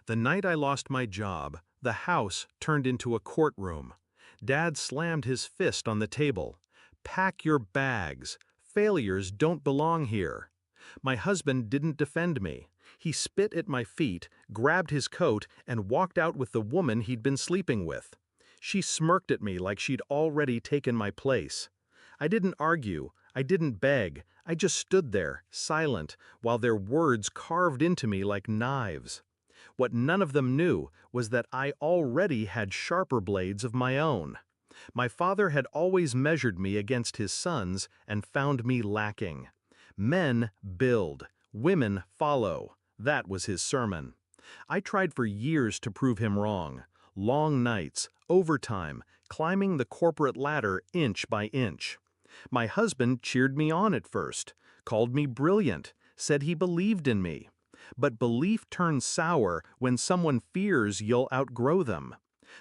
The night I lost my job, the house turned into a courtroom. Dad slammed his fist on the table. "Pack your bags. Failures don't belong here." My husband didn't defend me. He spit at my feet, grabbed his coat, and walked out with the woman he'd been sleeping with. She smirked at me like she'd already taken my place. I didn't argue. I didn't beg. I just stood there, silent, while their words carved into me like knives. What none of them knew was that I already had sharper blades of my own. My father had always measured me against his sons and found me lacking. Men build, women follow. That was his sermon. I tried for years to prove him wrong. Long nights, overtime, climbing the corporate ladder inch by inch. My husband cheered me on at first, called me brilliant, said he believed in me. But belief turns sour when someone fears you'll outgrow them.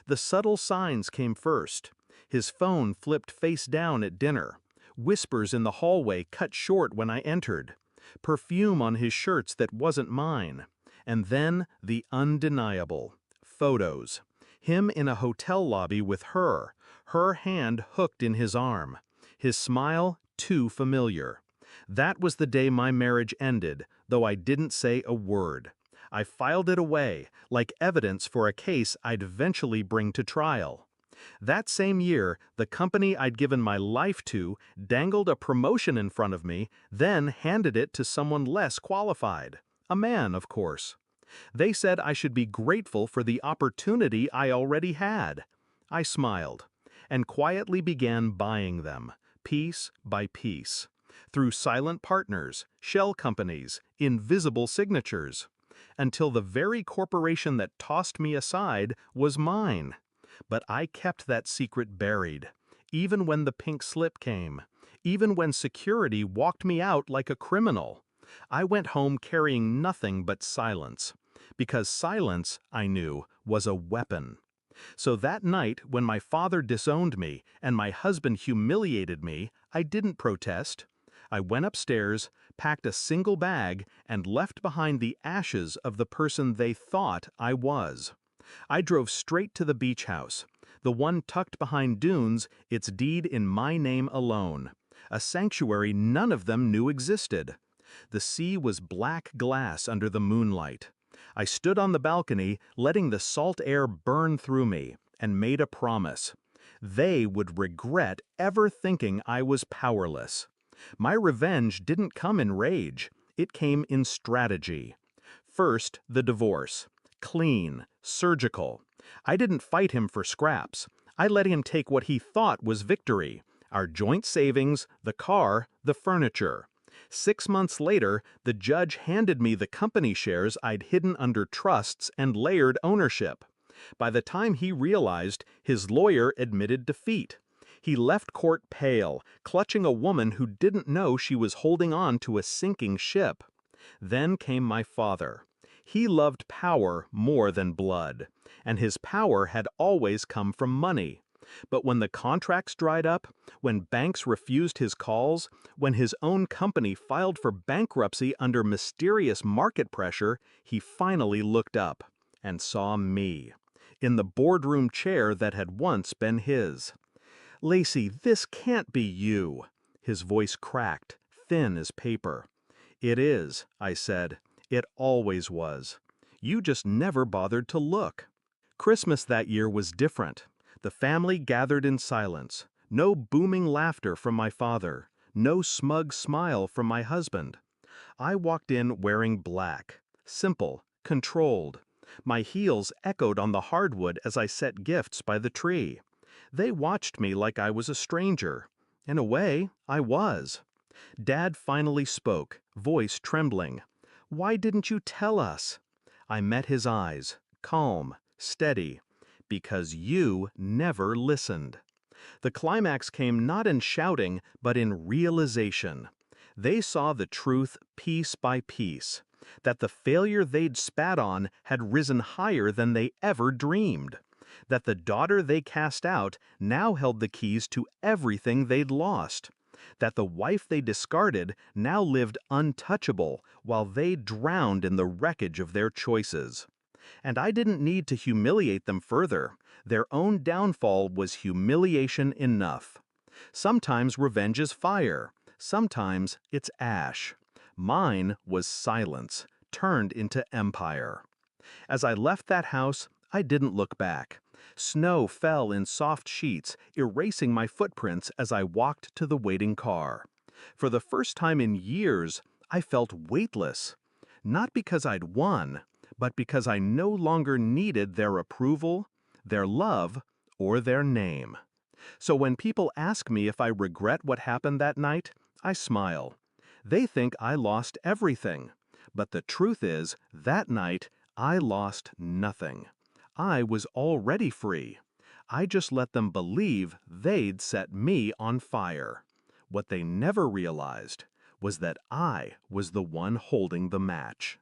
The subtle signs came first. His phone flipped face down at dinner. Whispers in the hallway cut short when I entered. Perfume on his shirts that wasn't mine. And then the undeniable. Photos. Him in a hotel lobby with her hand hooked in his arm. His smile too familiar. That was the day my marriage ended, though I didn't say a word. I filed it away, like evidence for a case I'd eventually bring to trial. That same year, the company I'd given my life to dangled a promotion in front of me, then handed it to someone less qualified. A man, of course. They said I should be grateful for the opportunity I already had. I smiled, and quietly began buying them, piece by piece. Through silent partners, shell companies, invisible signatures, until the very corporation that tossed me aside was mine. But I kept that secret buried, even when the pink slip came, even when security walked me out like a criminal. I went home carrying nothing but silence, because silence, I knew, was a weapon. So that night, when my father disowned me and my husband humiliated me, I didn't protest. I went upstairs, packed a single bag, and left behind the ashes of the person they thought I was. I drove straight to the beach house, the one tucked behind dunes, its deed in my name alone, a sanctuary none of them knew existed. The sea was black glass under the moonlight. I stood on the balcony, letting the salt air burn through me, and made a promise. They would regret ever thinking I was powerless. My revenge didn't come in rage, it came in strategy. First, the divorce. Clean, surgical. I didn't fight him for scraps. I let him take what he thought was victory: our joint savings, the car, the furniture. 6 months later, the judge handed me the company shares I'd hidden under trusts and layered ownership. By the time he realized, his lawyer admitted defeat. He left court pale, clutching a woman who didn't know she was holding on to a sinking ship. Then came my father. He loved power more than blood, and his power had always come from money. But when the contracts dried up, when banks refused his calls, when his own company filed for bankruptcy under mysterious market pressure, he finally looked up and saw me, in the boardroom chair that had once been his. "Lacey, this can't be you." His voice cracked, thin as paper. "It is," I said. "It always was. You just never bothered to look." Christmas that year was different. The family gathered in silence. No booming laughter from my father. No smug smile from my husband. I walked in wearing black. Simple, controlled. My heels echoed on the hardwood as I set gifts by the tree. They watched me like I was a stranger. In a way, I was. Dad finally spoke, voice trembling. "Why didn't you tell us?" I met his eyes, calm, steady. "Because you never listened." The climax came not in shouting, but in realization. They saw the truth piece by piece, that the failure they'd spat on had risen higher than they ever dreamed, that the daughter they cast out now held the keys to everything they'd lost, that the wife they discarded now lived untouchable while they drowned in the wreckage of their choices. And I didn't need to humiliate them further. Their own downfall was humiliation enough. Sometimes revenge is fire, sometimes it's ash. Mine was silence, turned into empire. As I left that house, I didn't look back. Snow fell in soft sheets, erasing my footprints as I walked to the waiting car. For the first time in years, I felt weightless. Not because I'd won, but because I no longer needed their approval, their love, or their name. So when people ask me if I regret what happened that night, I smile. They think I lost everything. But the truth is, that night, I lost nothing. I was already free. I just let them believe they'd set me on fire. What they never realized was that I was the one holding the match.